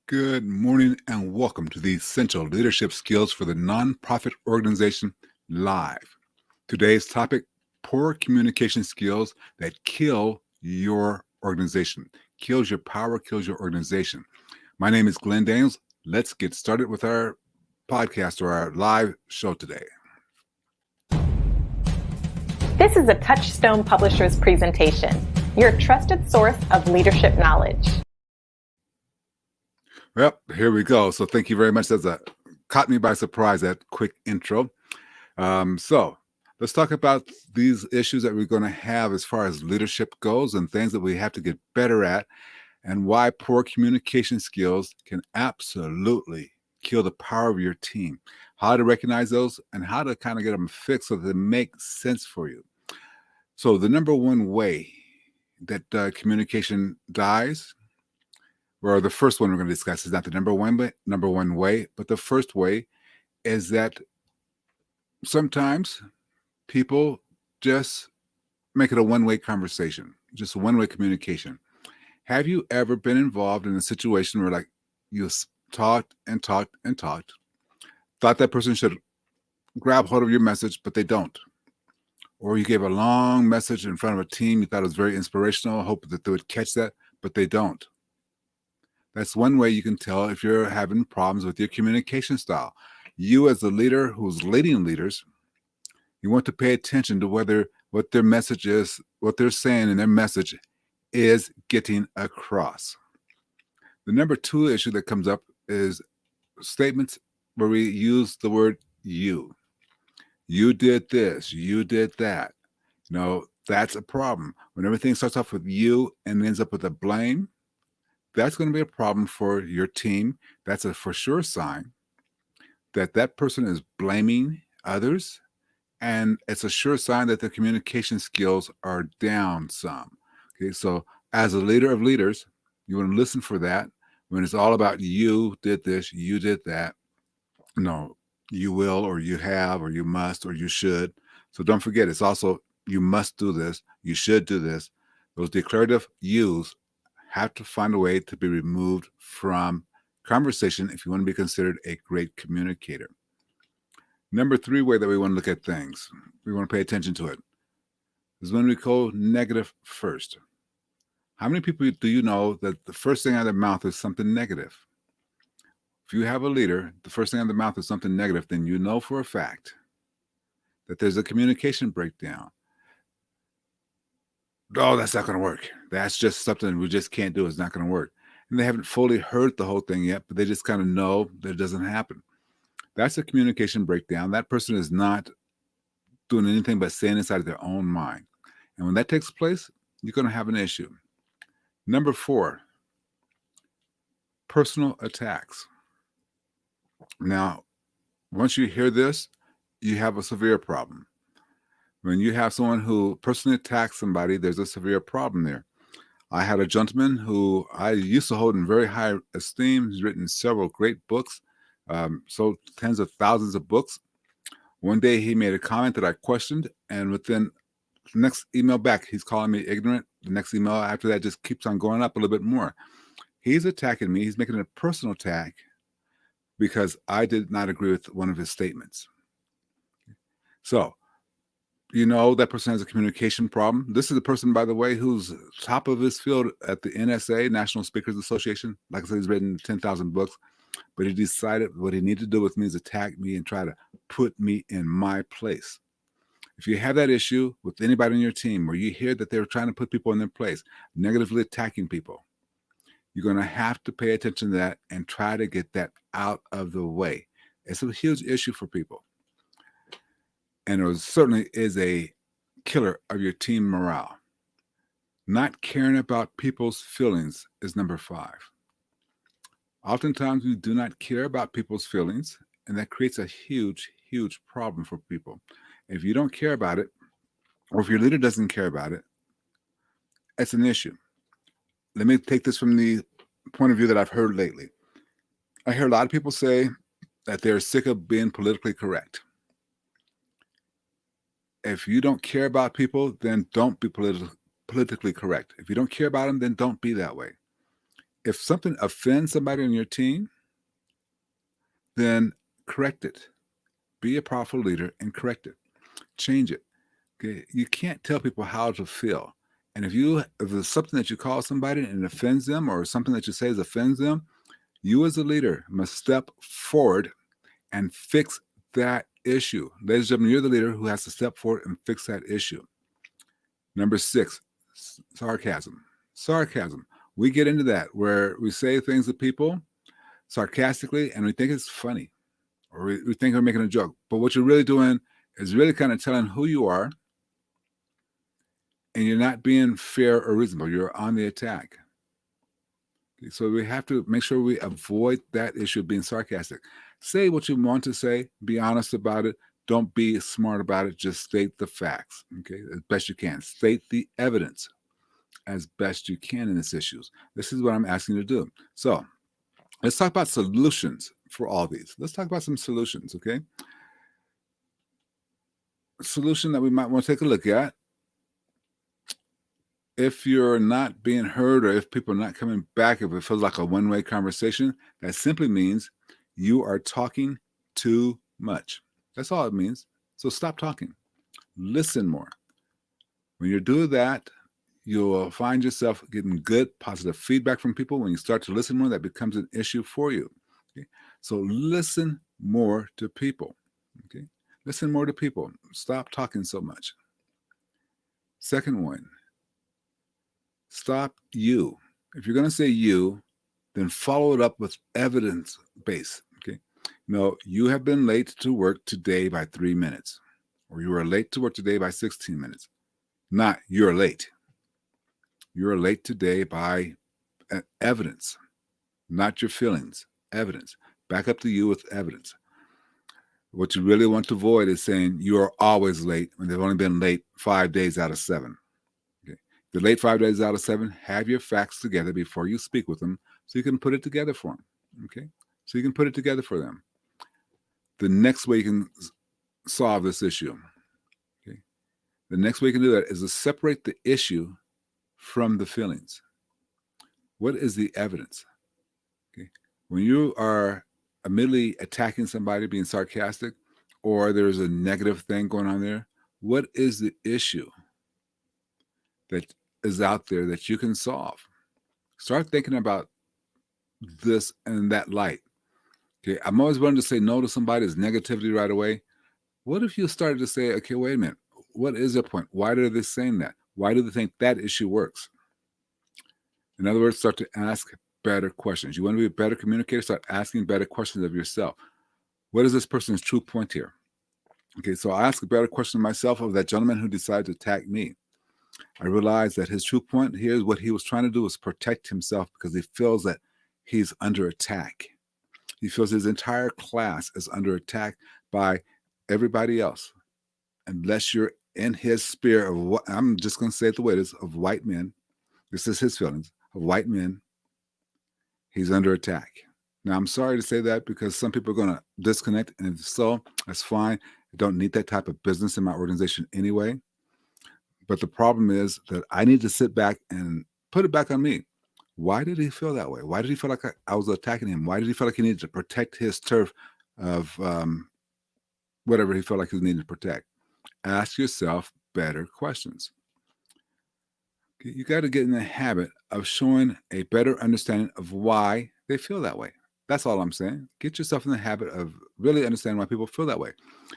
Good morning and welcome to the Essential Leadership Skills for the Nonprofit Organization Live. Today's topic, poor communication skills that kill your organization, kills your power, kills your organization. My name is Glenn Daniels. Let's get started with our podcast or our live show today. This is a Touchstone Publishers presentation, your trusted source of leadership knowledge. Well, here we go. So thank you very much. That caught me by surprise, that quick intro. So let's talk about these issues that we're going to have as far as leadership goes and things that we have to get better at, and why poor communication skills can absolutely kill the power of your team, how to recognize those, and how to kind of get them fixed so that they make sense for you. So the number one way that communication dies, or the first one we're going to discuss, is not the number one way, but the first way is that sometimes people just make it a one-way conversation, just a one-way communication. Have you ever been involved in a situation where, like, you talked and talked and talked, thought that person should grab hold of your message, but they don't? Or you gave a long message in front of a team, you thought it was very inspirational, hope that they would catch that, but they don't. That's one way you can tell if you're having problems with your communication style. You, as a leader who's leading leaders, you want to pay attention to whether what their message is, what they're saying in their message is getting across. The number two issue that comes up is statements where we use the word you. You did this, you did that. That's a problem. When everything starts off with you and ends up with a blame, that's going to be a problem for your team. That's a for sure sign that that person is blaming others, and it's a sure sign that the communication skills are down some. Okay, so as a leader of leaders, you want to listen for that. When it's all about you did this, you did that, no, you will, or you have, or you must, or you should. So don't forget, it's also you must do this, you should do this. Those declarative yous have to find a way to be removed from conversation if you want to be considered a great communicator. Number three way that we want to look at things, we want to pay attention to it, is when we go negative first. How many people do you know that the first thing out of their mouth is something negative? If you have a leader, the first thing out of their mouth is something negative, then you know for a fact that there's a communication breakdown. Oh, that's not going to work. That's just something we just can't do. It's not going to work. And they haven't fully heard the whole thing yet, but they just kind of know that it doesn't happen. That's a communication breakdown. That person is not doing anything but staying inside of their own mind. And when that takes place, you're going to have an issue. Number four, personal attacks. Now, once you hear this, you have a severe problem. When you have someone who personally attacks somebody, there's a severe problem there. I had a gentleman who I used to hold in very high esteem. He's written several great books, sold tens of thousands of books. One day he made a comment that I questioned, and within the next email back, he's calling me ignorant. The next email after that just keeps on going up a little bit more. He's attacking me. He's making it a personal attack because I did not agree with one of his statements. So, that person has a communication problem. This is a person, by the way, who's top of his field at the NSA, National Speakers Association. Like I said, he's written 10,000 books, but he decided what he needed to do with me is attack me and try to put me in my place. If you have that issue with anybody on your team, or you hear that they're trying to put people in their place, negatively attacking people, you're going to have to pay attention to that and try to get that out of the way. It's a huge issue for people. And it certainly is a killer of your team morale. Not caring about people's feelings is number five. Oftentimes, we do not care about people's feelings, and that creates a huge, huge problem for people. If you don't care about it, or if your leader doesn't care about it, it's an issue. Let me take this from the point of view that I've heard lately. I hear a lot of people say that they're sick of being politically correct. If you don't care about people, then don't be politically correct. If you don't care about them, then don't be that way. If something offends somebody on your team, then correct it. Be a powerful leader and correct it. Change it. Okay? You can't tell people how to feel. And if there's something that you call somebody and it offends them, or something that you say offends them, you as a leader must step forward and fix that issue. Ladies and gentlemen, you're the leader who has to step forward and fix that issue. Number 6, sarcasm. Sarcasm. We get into that where we say things to people sarcastically and we think it's funny, or we think we're making a joke. But what you're really doing is really kind of telling who you are, and you're not being fair or reasonable. You're on the attack. Okay, so we have to make sure we avoid that issue of being sarcastic. Say what you want to say. Be honest about it. Don't be smart about it. Just state the facts, okay, as best you can. State the evidence as best you can in these issues. This is what I'm asking you to do. So let's talk about solutions for all these. Let's talk about some solutions, okay? A solution that we might want to take a look at. If you're not being heard, or if people are not coming back, if it feels like a one-way conversation, that simply means you are talking too much. That's all it means. So stop talking. Listen more. When you do that, you'll find yourself getting good, positive feedback from people. When you start to listen more, that becomes an issue for you. Okay? So listen more to people. Okay? Listen more to people. Stop talking so much. Second one, stop you. If you're going to say you, then follow it up with evidence base. Okay. No, you have been late to work today by 3 minutes, or you were late to work today by 16 minutes. Not you're late. You're late today by evidence, not your feelings. Evidence. Back up to you with evidence. What you really want to avoid is saying you are always late when they've only been late 5 days out of 7. Okay. If they're late 5 days out of 7, have your facts together before you speak with them so you can put it together for them. Okay. So you can put it together for them. The next way you can solve this issue, okay, the next way you can do that is to separate the issue from the feelings. What is the evidence? Okay. When you are immediately attacking somebody, being sarcastic, or there's a negative thing going on there, what is the issue that is out there that you can solve? Start thinking about this in that light. Okay, I'm always willing to say no to somebody's negativity right away. What if you started to say, okay, wait a minute, what is their point? Why are they saying that? Why do they think that issue works? In other words, start to ask better questions. You want to be a better communicator, start asking better questions of yourself. What is this person's true point here? Okay, so I ask a better question of myself of that gentleman who decided to attack me. I realized that his true point here is what he was trying to do was protect himself because he feels that he's under attack. He feels his entire class is under attack by everybody else. Unless you're in his sphere of what, I'm just going to say it the way it is, of white men. This is his feelings of white men. He's under attack. Now, I'm sorry to say that because some people are going to disconnect, and if so, that's fine. I don't need that type of business in my organization anyway. But the problem is that I need to sit back and put it back on me. Why did he feel that way? Why did he feel like I was attacking him? Why did he feel like he needed to protect his turf of whatever he felt like he needed to protect? Ask yourself better questions. You got to get in the habit of showing a better understanding of why they feel that way. That's all I'm saying. Get yourself in the habit of really understanding why people feel that way.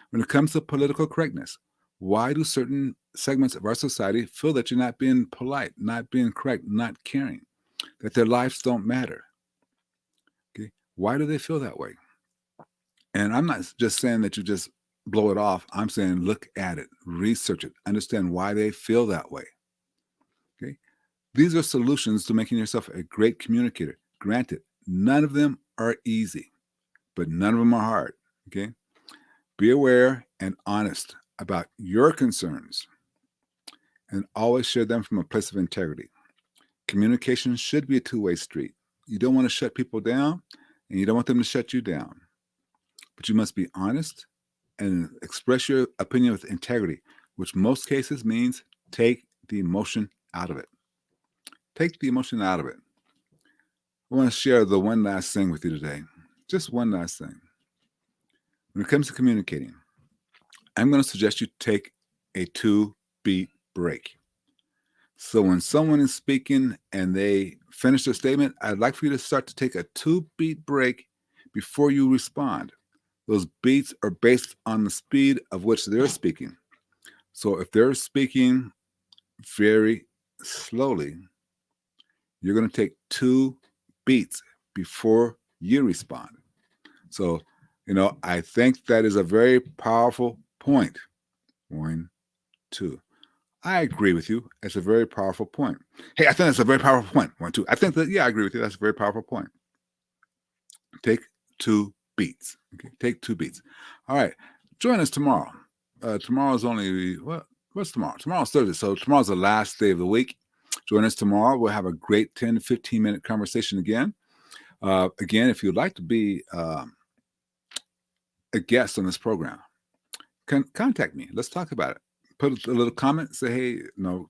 When it comes to political correctness, why do certain segments of our society feel that you're not being polite, not being correct, not caring, that their lives don't matter? Okay, why do they feel that way? And I'm not just saying that you just blow it off. I'm saying look at it, research it, understand why they feel that way. Okay, these are solutions to making yourself a great communicator. Granted, none of them are easy, but none of them are hard. Okay, be aware and honest about your concerns and always share them from a place of integrity. Communication should be a two-way street. You don't want to shut people down and you don't want them to shut you down. But you must be honest and express your opinion with integrity, which most cases means take the emotion out of it. Take the emotion out of it. I want to share the one last thing with you today. Just one last thing. When it comes to communicating, I'm going to suggest you take a 2-beat break. So when someone is speaking and they finish their statement, I'd like for you to start to take a 2-beat break before you respond. Those beats are based on the speed of which they're speaking. So if they're speaking very slowly, you're going to take 2 beats before you respond. So, I think that is a very powerful point. 1, 2. I agree with you. It's a very powerful point. Hey, I think that's a very powerful point. 1, 2. I think that, I agree with you. That's a very powerful point. Take 2 beats. Okay, take 2 beats. All right. Join us tomorrow. Tomorrow's only, what's tomorrow? Tomorrow's Thursday. So tomorrow's the last day of the week. Join us tomorrow. We'll have a great 10 to 15-minute conversation again. Again, if you'd like to be a guest on this program, contact me. Let's talk about it. Put a little comment. Say, hey,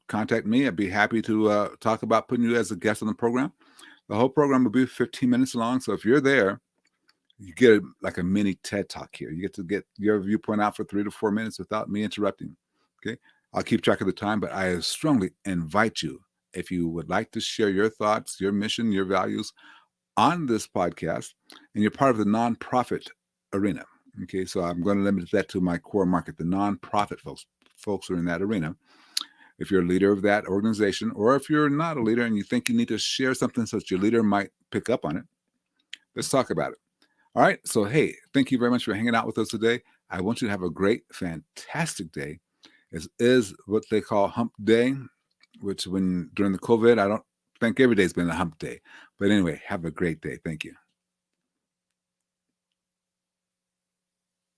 contact me. I'd be happy to talk about putting you as a guest on the program. The whole program will be 15 minutes long. So if you're there, you get like a mini TED Talk here. You get to get your viewpoint out for 3 to 4 minutes without me interrupting. Okay. I'll keep track of the time, but I strongly invite you, if you would like to share your thoughts, your mission, your values on this podcast, and you're part of the nonprofit arena. Okay. So I'm going to limit that to my core market, the nonprofit folks who are in that arena. If you're a leader of that organization, or if you're not a leader and you think you need to share something so that your leader might pick up on it, let's talk about it. All right. So, hey, thank you very much for hanging out with us today. I want you to have a great, fantastic day. It is what they call hump day, which during the COVID, I don't think every day's been a hump day. But anyway, have a great day. Thank you.